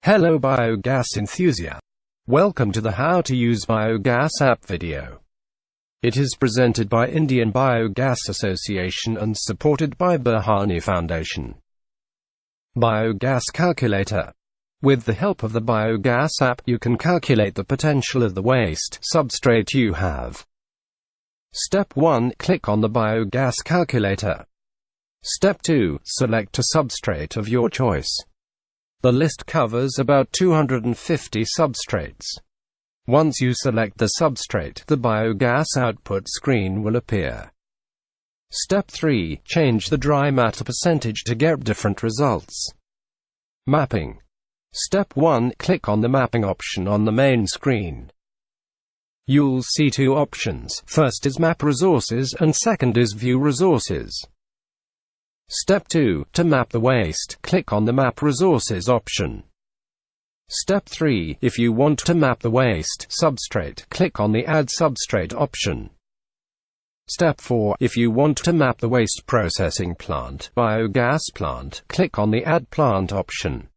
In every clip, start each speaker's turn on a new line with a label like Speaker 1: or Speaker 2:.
Speaker 1: Hello biogas enthusiast. Welcome to the How to Use Biogas App video. It is presented by Indian Biogas Association and supported by Berhani Foundation. Biogas Calculator. With the help of the Biogas app, you can calculate the potential of the waste substrate you have. Step 1. Click on the Biogas Calculator. Step 2. Select a substrate of your choice. The list covers about 250 substrates. Once you select the substrate, the biogas output screen will appear. Step 3. Change the dry matter percentage to get different results. Mapping. Step 1. Click on the mapping option on the main screen. You'll see two options. First is Map Resources and second is View Resources. Step 2. To map the waste, click on the Map Resources option. Step 3. If you want to map the waste substrate, click on the Add Substrate option. Step 4. If you want to map the waste processing plant, biogas plant, click on the Add Plant option.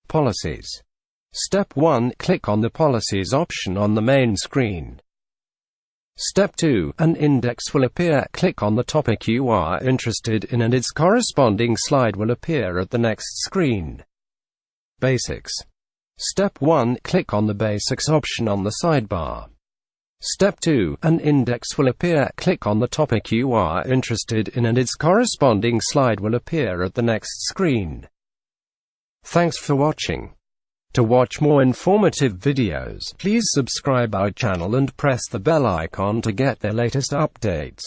Speaker 1: Policies. Step 1. Click on the Policies option on the main screen. Step 2. An index will appear. Click on the topic you are interested in and its corresponding slide will appear at the next screen. Basics. Step 1. Click on the Basics option on the sidebar. Step 2. An index will appear. Click on the topic you are interested in and its corresponding slide will appear at the next screen. Thanks for watching. To watch more informative videos, please subscribe our channel and press the bell icon to get the latest updates.